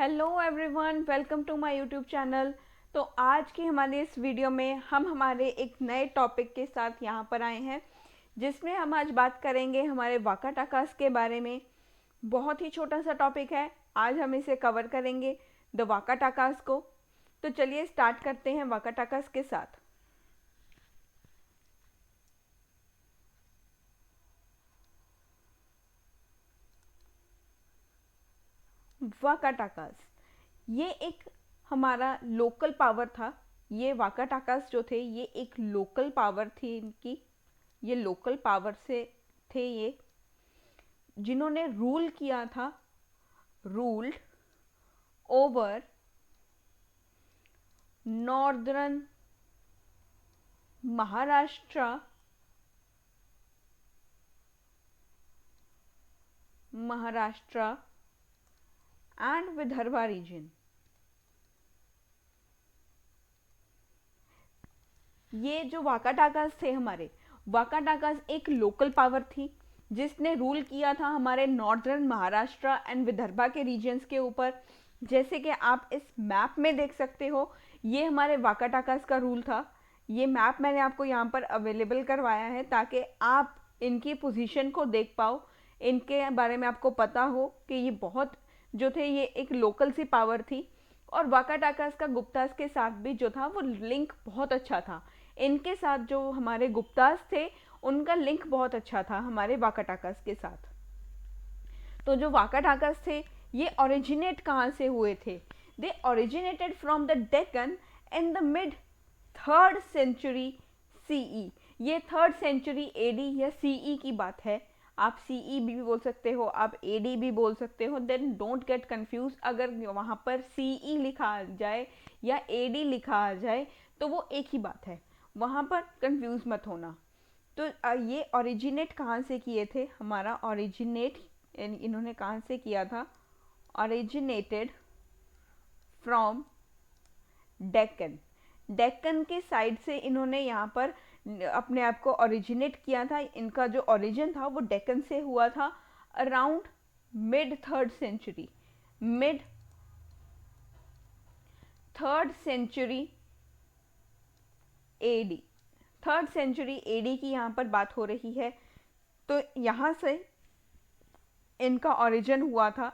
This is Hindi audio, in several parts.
Hello everyone, welcome to my YouTube channel. तो आज की हमारे इस वीडियो में हम हमारे एक नए टॉपिक के साथ यहाँ पर आए हैं, जिसमें हम आज बात करेंगे हमारे वाका टाकास के बारे में। बहुत ही छोटा सा टॉपिक है, आज हम इसे कवर करेंगे, द वाका टाकास को। तो चलिए स्टार्ट करते हैं वाका टाकास के साथ। वाका टाकास ये एक हमारा लोकल पावर था। ये वाका टाकास जो थे ये एक लोकल पावर थी इनकी। ये लोकल पावर से थे ये, जिन्होंने रूल किया था, ruled over northern Maharashtra and Vidarbha region. ये जो वाका टाकास थे हमारे, वाका टाकास एक लोकल पावर थी जिसने रूल किया था हमारे नॉर्दर्न महाराष्ट्र एंड विदर्भा के रीजन्स के ऊपर। जैसे कि आप इस मैप में देख सकते हो, ये हमारे वाका टाकास का रूल था। ये मैप मैंने आपको यहाँ पर अवेलेबल करवाया है ताकि आप इनकी पोजीशन को देख पाओ, इनके बारे में आपको पता हो कि ये बहुत जो थे ये एक लोकल सी पावर थी। और वाका टाकास का गुप्तास के साथ भी जो था वो लिंक बहुत अच्छा था। इनके साथ जो हमारे गुप्तास थे उनका लिंक बहुत अच्छा था हमारे वाका टाकास के साथ। तो जो वाका टाकास थे ये ओरिजिनेट कहाँ से हुए थे? They originated from the Deccan in the mid 3rd century CE. ये 3rd सेंचुरी एडी या सीई की बात है। आप सीई भी बोल सकते हो, आप एडी भी बोल सकते हो। देन डोंट गेट कंफ्यूज, अगर वहाँ पर सीई लिखा आ जाए या एडी लिखा आ जाए तो वो एक ही बात है, वहाँ पर कंफ्यूज मत होना। तो ये ओरिजिनेट कहाँ से किए थे? हमारा ओरिजिनेट इन्होंने कहाँ से किया था? Originated from Deccan. डेक्कन के साइड से इन्होंने यहाँ पर अपने आप को ओरिजिनेट किया था। इनका जो ओरिजिन था वो डेक्कन से हुआ था around mid 3rd century, mid 3rd century AD. 3rd century AD की यहाँ पर बात हो रही है। तो यहाँ से इनका ओरिजिन हुआ था।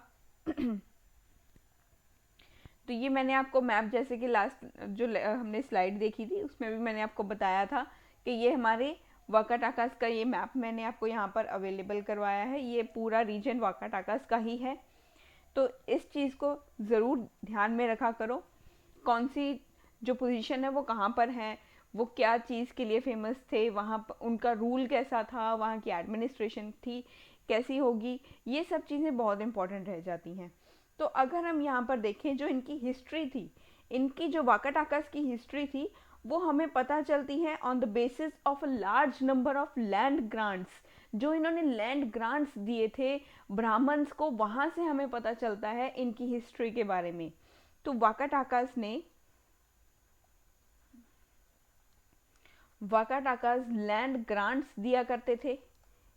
तो ये मैंने आपको मैप, जैसे कि लास्ट जो हमने स्लाइड देखी थी उसमें भी मैंने आपको बताया था कि ये हमारे वाका टाकास का ये मैप मैंने आपको यहाँ पर अवेलेबल करवाया है। ये पूरा रीजन वाका टाकास का ही है। तो इस चीज़ को ज़रूर ध्यान में रखा करो, कौन सी जो पोजीशन है वो कहाँ पर है, वो क्या चीज़ के लिए फेमस थे, वहाँ पर उनका रूल कैसा था, वहाँ की एडमिनिस्ट्रेशन थी कैसी होगी, ये सब चीज़ें बहुत इंपॉर्टेंट रह जाती हैं। तो अगर हम यहाँ पर देखें जो इनकी हिस्ट्री थी, इनकी जो वाका टाकास की हिस्ट्री थी वो हमें पता चलती है on the basis of a large number of land grants. जो इन्होंने लैंड ग्रांट्स दिए थे ब्राह्मण्स को, वहाँ से हमें पता चलता है इनकी हिस्ट्री के बारे में। तो वाका टाकास लैंड ग्रांट्स दिया करते थे।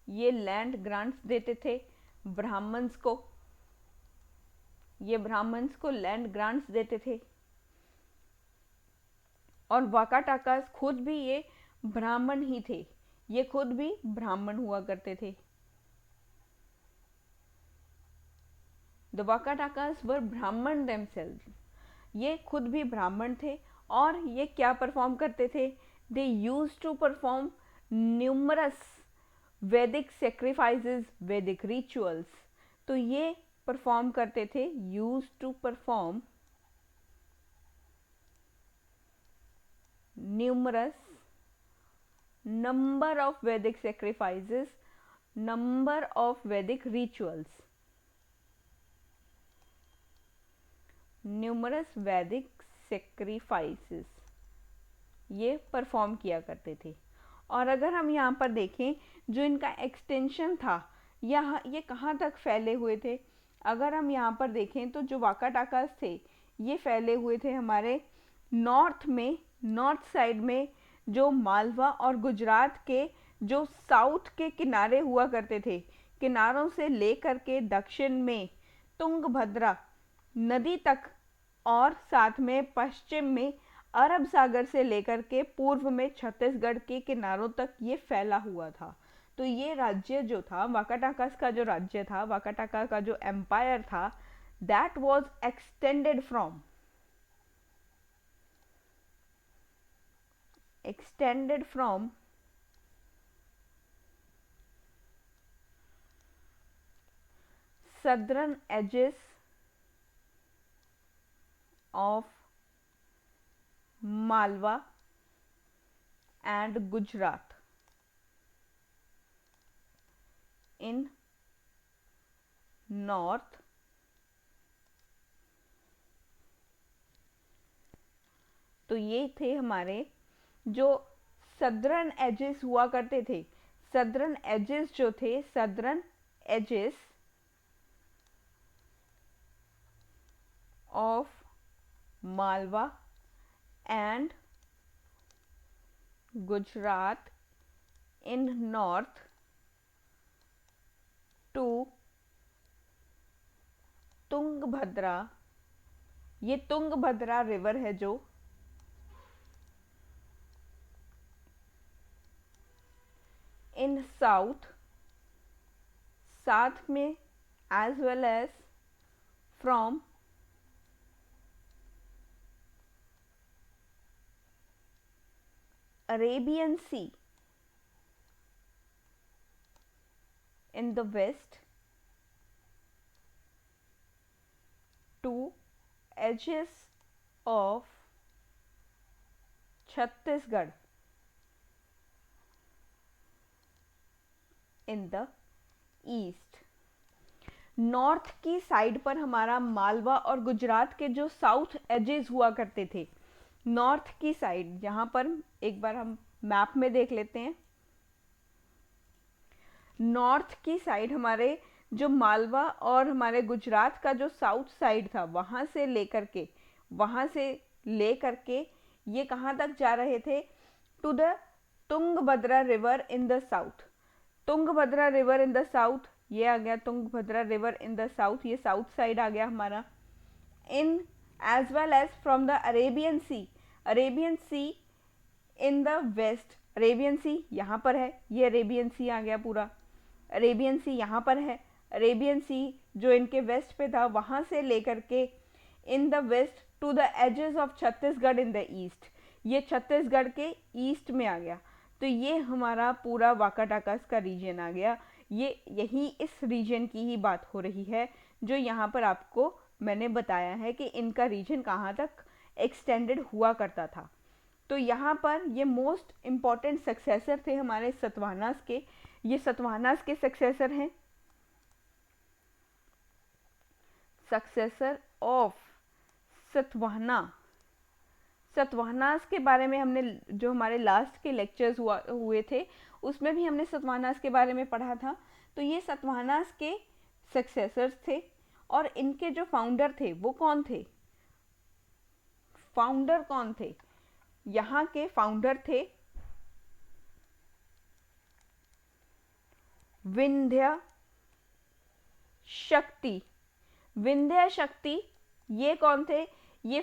ये लैंड ग्रांट्स देते थे ब्राह्मण्स को, ये ब्राह्मण्स को लैंड ग्रांट्स देते थे। और वाका टाकास खुद भी ये ब्राह्मण ही थे, ये खुद भी ब्राह्मण हुआ करते थे। द वाका टाकास वर ब्राह्मण देमसेल्व्स। ये खुद भी ब्राह्मण थे और ये क्या परफॉर्म करते थे? They used to perform numerous Vedic sacrifices, Vedic rituals. तो ये परफॉर्म करते थे, used to perform numerous number of Vedic sacrifices, number of Vedic rituals, numerous Vedic sacrifices ये परफॉर्म किया करते थे। और अगर हम यहाँ पर देखें जो इनका एक्सटेंशन था, यहाँ ये कहाँ तक फैले हुए थे? अगर हम यहाँ पर देखें तो जो वाका टाकास थे ये फैले हुए थे हमारे नॉर्थ में, नॉर्थ साइड में, जो मालवा और गुजरात के जो साउथ के किनारे हुआ करते थे, किनारों से लेकर के दक्षिण में तुंगभद्रा नदी तक और साथ में पश्चिम में अरब सागर से लेकर के पूर्व में छत्तीसगढ़ के किनारों तक ये फैला हुआ था। तो ये राज्य जो था, वाकाटाकास का जो राज्य था, वाकाटाका का जो एम्पायर था, that was extended from southern edges of Malwa and Gujarat in north तो ये थे हमारे जो सदर्न एजेस हुआ करते थे। सदर्न एजेस जो थे, southern edges of Malwa and Gujarat in north to Tungabhadra. ये तुंगभद्रा रिवर है जो इन साउथ, साथ में as well as from Arabian Sea in the west to edges of Chhattisgarh in the east। North की साइड पर हमारा मालवा और गुजरात के जो साउथ एजेस हुआ करते थे, नॉर्थ की साइड, यहाँ पर एक बार हम मैप में देख लेते हैं। नॉर्थ की साइड हमारे जो मालवा और हमारे गुजरात का जो साउथ साइड था, वहाँ से लेकर के ये कहाँ तक जा रहे थे? To the Tungabhadra river in the south. Tungabhadra river in the south, ये आ गया Tungabhadra river in the south, ये साउथ साइड आ गया हमारा। In as well as from the Arabian sea, Arabian sea in the west. Arabian sea यहाँ पर है, ये अरेबियन सी आ गया पूरा। अरेबियन सी यहाँ पर है, अरेबियन सी जो इनके वेस्ट पे था, वहाँ से लेकर के in the west to the edges of Chhattisgarh in the east, ये छत्तीसगढ़ के ईस्ट में आ गया। तो ये हमारा पूरा वाकाटाकास का रीजन आ गया। ये यही इस रीजन की ही बात हो रही है जो यहाँ पर आपको मैंने बताया है कि इनका रीजन कहाँ तक एक्सटेंडेड हुआ करता था। तो यहाँ पर ये मोस्ट इम्पॉर्टेंट सक्सेसर थे हमारे सतवाहनास के। ये सतवाहनास के सक्सेसर हैं, सक्सेसर ऑफ सतवाहना। सतवाहनास के बारे में हमने जो हमारे लास्ट के लेक्चर्स हुए थे उसमें भी हमने सतवाहनास के बारे में पढ़ा था। तो ये सतवाहनास के सक्सेसर्स थे और इनके जो फाउंडर थे वो कौन थे? फाउंडर कौन थे? यहाँ के फाउंडर थे विंध्य शक्ति। विंध्य शक्ति ये कौन थे? ये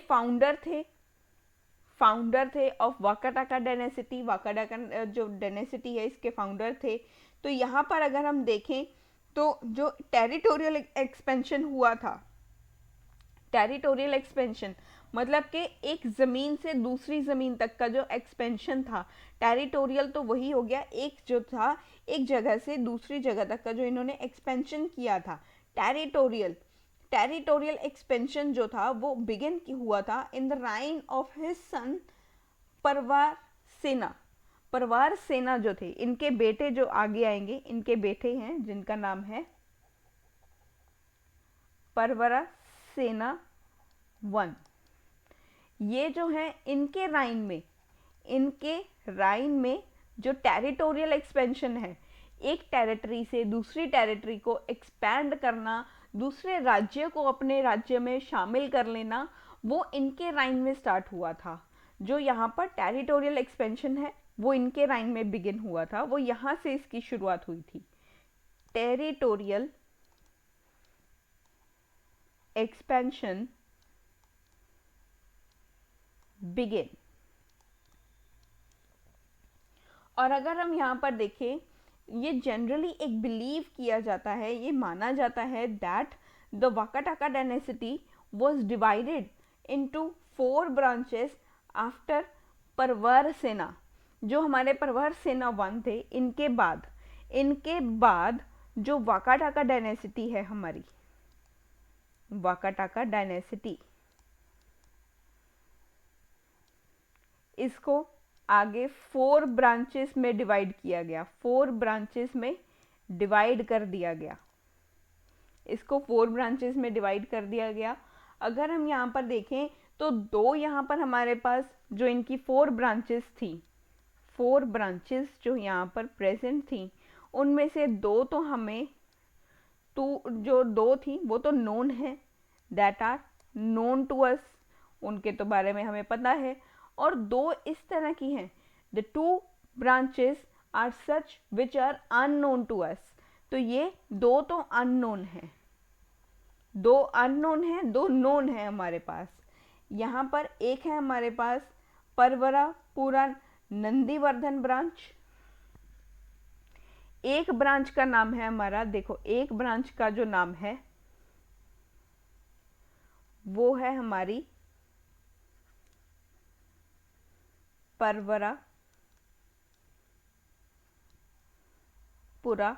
फाउंडर थे ऑफ वाकाटाका डायनेसिटी। वाकाटाका जो डायनेसिटी है इसके फाउंडर थे। तो यहाँ पर अगर हम देखें तो जो टेरिटोरियल एक्सपेंशन हुआ था, टेरिटोरियल एक्सपेंशन मतलब कि एक ज़मीन से दूसरी ज़मीन तक का जो एक्सपेंशन था, टेरिटोरियल तो वही हो गया, एक जो था एक जगह से दूसरी जगह तक का जो इन्होंने एक्सपेंशन किया था, टेरिटोरियल एक्सपेंशन जो था वो बिगिन हुआ था in the reign of his son परवार सेना। परवार सेना जो थे, इनके बेटे जो आगे आएंगे, इनके बेटे हैं जिनका नाम है परवरा सेना वन। ये जो है इनके राइन में जो टेरिटोरियल एक्सपेंशन है, एक टेरिटरी से दूसरी टेरिटरी को एक्सपैंड करना, दूसरे राज्य को अपने राज्य में शामिल कर लेना, वो इनके राइन में स्टार्ट हुआ था। जो यहाँ पर टेरिटोरियल एक्सपेंशन है वो इनके राइन में बिगिन हुआ था, वो यहाँ से इसकी शुरुआत हुई थी। Territorial expansion begin। और अगर हम यहाँ पर देखें, ये जनरली एक बिलीव किया जाता है, ये माना जाता है that the Vakataka dynasty was divided into 4 branches after परवर सेना। जो हमारे परवर सेना 1 थे, इनके बाद जो वाकाटाका डायनेसिटी है हमारी, वाकाटाका डायनेसिटी, इसको आगे 4 ब्रांचेस में डिवाइड किया गया, 4 ब्रांचेस में डिवाइड कर दिया गया, इसको 4 ब्रांचेस में डिवाइड कर दिया गया। अगर हम यहाँ पर देखें तो 2 यहाँ पर हमारे पास जो इनकी 4 ब्रांचेस थी, 4 ब्रांचेस जो यहाँ पर प्रेजेंट थी, उनमें से 2 तो हमें जो 2 थी वो तो नोन है, that are known to us, उनके तो बारे में हमें पता है। और 2 इस तरह की हैं, the 2 branches are such which are unknown to us. तो ये 2 तो अननोन है, 2 अननोन है, 2 नोन है हमारे पास। यहाँ पर एक है हमारे पास परवरा पूरा नंदीवर्धन ब्रांच, एक ब्रांच का नाम है हमारा, देखो एक ब्रांच का जो नाम है वो है हमारी परवरा पुरा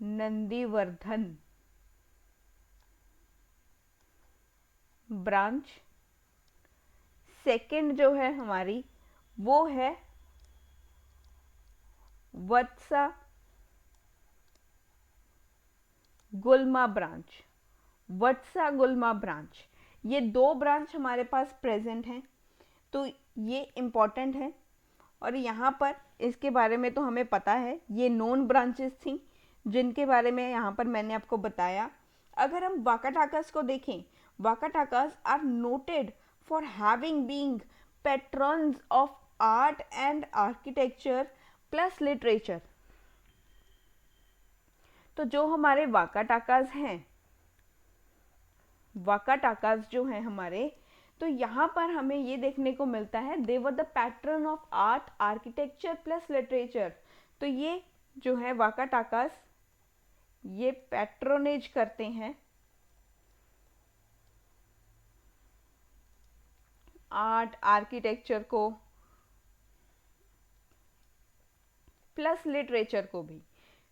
नंदीवर्धन ब्रांच। सेकंड जो है हमारी वो है वत्सा गुल्मा ब्रांच, वत्सा गुल्मा ब्रांच। ये 2 ब्रांच हमारे पास प्रेजेंट हैं, तो ये इम्पॉर्टेंट है। और यहाँ पर इसके बारे में तो हमें पता है, ये नोन ब्रांचेस थी जिनके बारे में यहाँ पर मैंने आपको बताया। अगर हम वाकाटाकास को देखें, Vakatakas are noted for having being patrons of art and architecture plus literature. तो जो हमारे वाकाटाकास हैं, वाकाटाकास जो हैं हमारे, तो यहाँ पर हमें ये देखने को मिलता है they were the patron of art architecture plus literature. तो ये जो है वाकाटाकास, ये पैट्रोनेज करते हैं आर्ट आर्किटेक्चर को प्लस लिटरेचर को भी।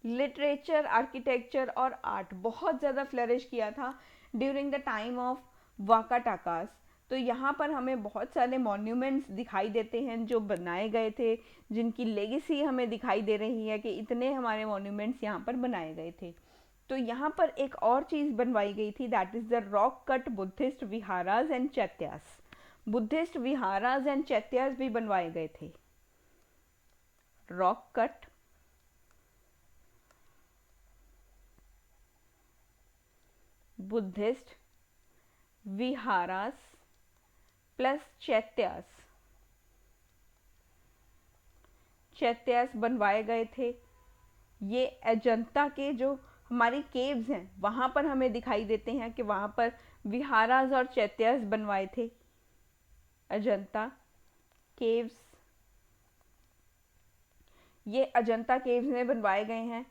लिटरेचर, आर्किटेक्चर और आर्ट बहुत ज़्यादा फ्लरिश किया था ड्यूरिंग द टाइम ऑफ वाकाटाकास। तो यहाँ पर हमें बहुत सारे मॉन्यूमेंट्स दिखाई देते हैं जो बनाए गए थे, जिनकी लेगेसी हमें दिखाई दे रही है कि इतने हमारे मॉन्यूमेंट्स यहाँ पर बनाए गए थे। तो यहाँ पर एक और चीज़ बनवाई गई थी, that is the rock cut Buddhist viharas and chaityas. Buddhist viharas and chaityas भी बनवाए गए थे। Rock cut Buddhist viharas plus chaityas, chaityas बनवाए गए थे। ये अजंता के जो हमारी केव्स हैं वहाँ पर हमें दिखाई देते हैं कि वहाँ पर विहारास और चैत्यास बनवाए थे। अजंता केव्स, ये अजंता केव्स में बनवाए गए हैं।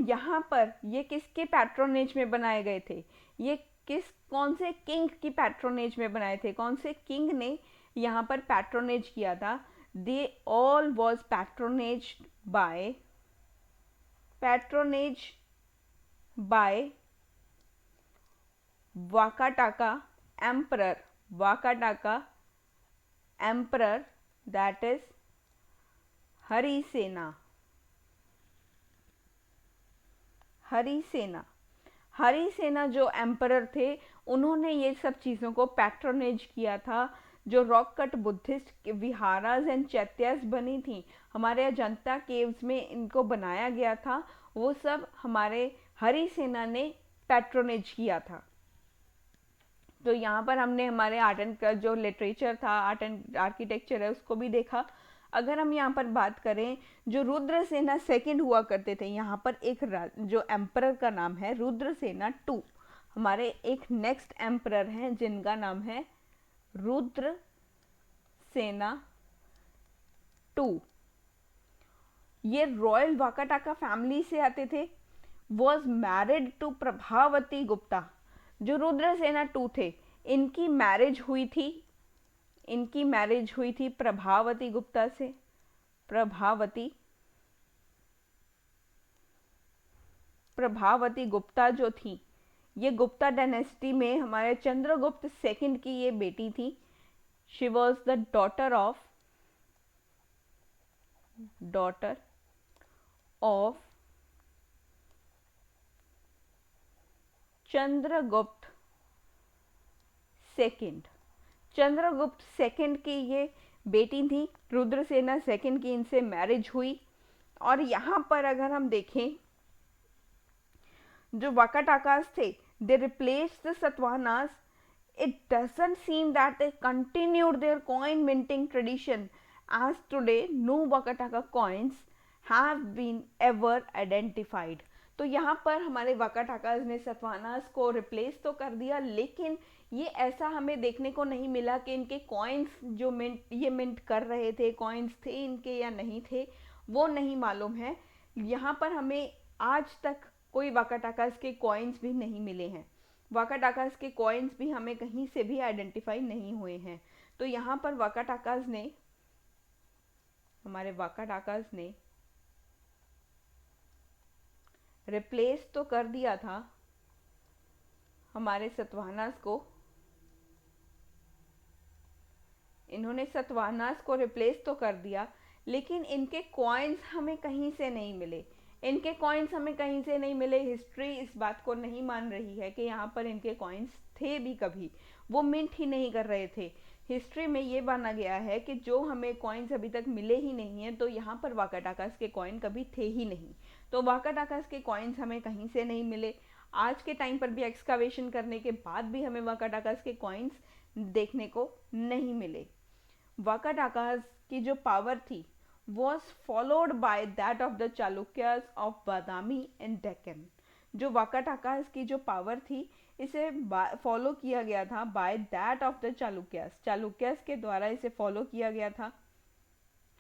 यहाँ पर ये किसके पैट्रोनेज में बनाए गए थे, ये कौन से किंग की पैट्रोनेज में बनाए थे, कौन से किंग ने यहाँ पर पैट्रोनेज किया था? They all was patronage by Vakataka emperor, that is Harisena. Harisena जो एम्परर थे, उन्होंने ये सब चीज़ों को पैट्रोनेज किया था। जो rock cut Buddhist viharas and chaityas बनी थी हमारे अजंता केव्स में, इनको बनाया गया था, वो सब हमारे हरिसेना ने पैट्रोनेज किया था। तो यहाँ पर हमने हमारे आर्ट एंड जो लिटरेचर था, आर्ट एंड आर्किटेक्चर है, उसको भी देखा। अगर हम यहाँ पर बात करें, जो रुद्रसेना सेकंड हुआ करते थे, यहाँ पर एक जो एम्परर का नाम है रुद्रसेना टू, हमारे एक नेक्स्ट एम्परर हैं जिनका नाम है रुद्रसेना टू। ये रॉयल वाकाटाका फैमिली से आते थे। Was married to Prabhavati Gupta. जो रुद्रसेना टू थे, इनकी मैरिज हुई थी, प्रभावती गुप्ता से। प्रभावती गुप्ता जो थी, ये गुप्ता डायनेस्टी में हमारे चंद्रगुप्त सेकंड की ये बेटी थी। She was the daughter of Chandragupta second की ये बेटी थी। रुद्रसेना सेकंड की इनसे मैरिज हुई। और यहाँ पर अगर हम देखें, जो वाकाटाकास थे, they replaced the Satavahanas. It doesn't seem that they continued their coin minting tradition, as today no Wakataka coins have been ever identified. तो यहाँ पर हमारे वाकाटाकास ने सतवाहनास को रिप्लेस तो कर दिया, लेकिन ये ऐसा हमें देखने को नहीं मिला कि इनके कॉइन्स जो मिंट कर रहे थे, कॉइन्स थे इनके या नहीं थे, वो नहीं मालूम है। यहाँ पर हमें आज तक कोई वाकाटाकास के कॉइन्स भी नहीं मिले हैं। वाकाटाकास के कॉइन्स भी हमें कहीं से भी आइडेंटिफाई नहीं हुए हैं। तो यहाँ पर हमारे वाकाटाकास ने रिप्लेस तो कर दिया था हमारे सतवाहनास को। इन्होंने सतवाहनास को रिप्लेस तो कर दिया, लेकिन इनके कॉइन्स हमें कहीं से नहीं मिले। हिस्ट्री इस बात को नहीं मान रही है कि यहाँ पर इनके कॉइन्स थे भी कभी, वो मिंट ही नहीं कर रहे थे। हिस्ट्री में ये माना गया है कि जो हमें कॉइन्स अभी तक मिले ही नहीं हैं, तो यहाँ पर वाकाटाकास के कॉइन कभी थे ही नहीं। तो वाकाटाकास के कॉइन्स हमें कहीं से नहीं मिले। आज के टाइम पर भी एक्सकावेशन करने के बाद भी हमें वाकाटाकास के कॉइन्स देखने को नहीं मिले। वाकाटाकास की जो पावर थी was followed by that of the Chalukyas of Badami and Deccan। जो वाकाटाकास की जो पावर थी, इसे फॉलो किया गया था by that of the Chalukyas के द्वारा इसे फॉलो किया गया था।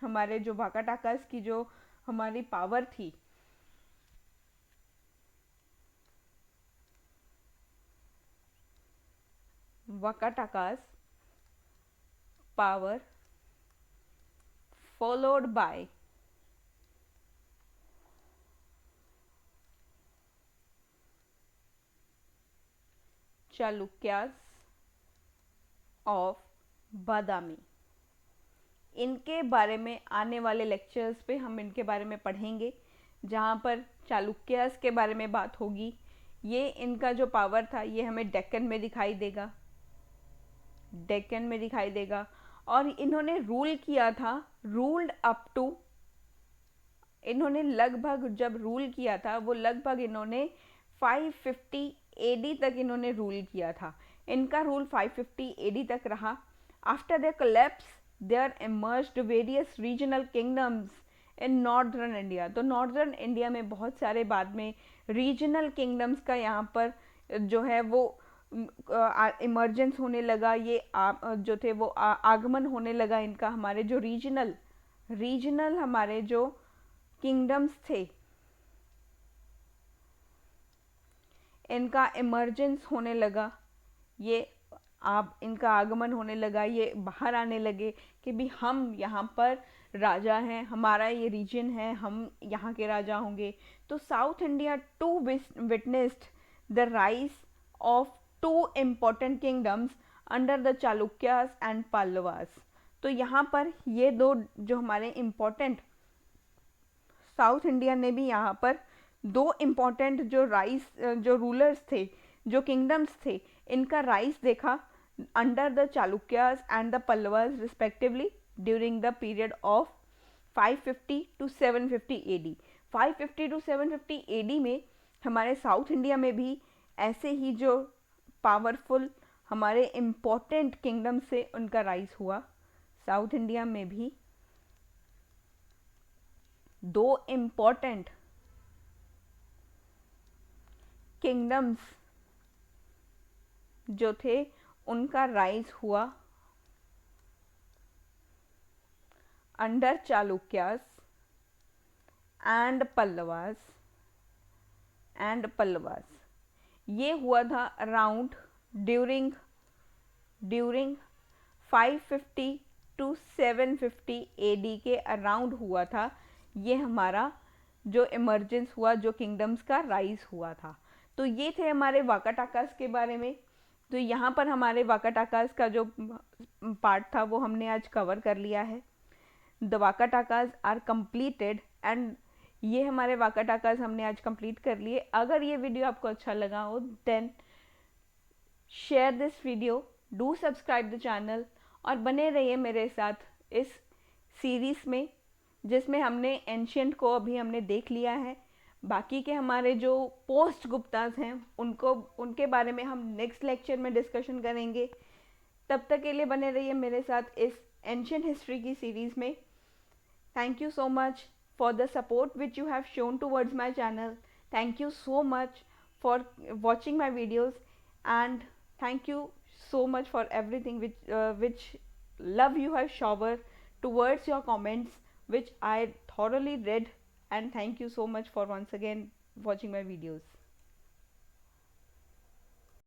हमारे जो वाकाटाकास की जो हमारी पावर थी, Vakatakas power followed by Chalukyas of Badami. इनके बारे में आने वाले लेक्चर्स पे हम इनके बारे में पढ़ेंगे, जहाँ पर चालुक्यास के बारे में बात होगी। ये इनका जो पावर था, ये हमें डेक्कन में दिखाई देगा। और इन्होंने रूल किया था, इन्होंने लगभग जब रूल किया था, वो लगभग इन्होंने 550 AD तक इन्होंने रूल किया था। इनका रूल 550 AD तक रहा। After their collapse there emerged various regional kingdoms in northern India. तो नॉर्दर्न इंडिया में बहुत सारे बाद में रीजनल किंगडम्स का यहाँ पर जो है वो इमर्जेंस होने लगा। ये जो थे वो आगमन होने लगा इनका। हमारे जो रीजनल हमारे जो किंगडम्स थे, इनका इमर्जेंस होने लगा, इनका आगमन होने लगा। ये बाहर आने लगे कि भी हम यहाँ पर राजा हैं, हमारा ये रीजन है, हम यहाँ के राजा होंगे। तो south India too witnessed the rise of two important kingdoms under the Chalukyas and Pallavas. तो यहाँ पर ये दो जो हमारे इम्पोर्टेंट, साउथ इंडिया ने भी यहाँ पर दो इम्पोर्टेंट जो रूलर्स थे, जो किंगडम्स थे, इनका राइज देखा under the Chalukyas and the Pallavas respectively during the period of 550 to 750 AD। 550 to 750 AD में हमारे साउथ इंडिया में भी ऐसे ही जो पावरफुल हमारे इम्पोर्टेंट किंगडम से उनका राइज हुआ। साउथ इंडिया में भी दो इम्पोर्टेंट किंगडम्स जो थे उनका राइज हुआ अंडर चालुक्यास एंड पल्लवास ये हुआ था around during during 550 to 750 AD के अराउंड हुआ था। ये हमारा जो इमर्जेंस हुआ, जो किंगडम्स का राइज हुआ था। तो ये थे हमारे वाकाटाकास के बारे में। तो यहाँ पर हमारे वाकाटाकास का जो पार्ट था वो हमने आज कवर कर लिया है। द वाकाटाकास आर कंप्लीटेड एंड ये हमारे वाकाटाकास हमने आज कंप्लीट कर लिए। अगर ये वीडियो आपको अच्छा लगा हो then share this video, do subscribe the channel और बने रहिए मेरे साथ इस सीरीज़ में जिसमें हमने एंशियंट को अभी हमने देख लिया है। बाकी के हमारे जो पोस्ट गुप्तास हैं उनके बारे में हम नेक्स्ट लेक्चर में डिस्कशन करेंगे। तब तक के लिए बने रहिए मेरे साथ इस एंशियंट हिस्ट्री की सीरीज़ में। Thank you so much for the support which you have shown towards my channel. Thank you so much for watching my videos, and thank you so much for everything which love you have showered towards your comments, which I thoroughly read, and thank you so much for once again watching my videos.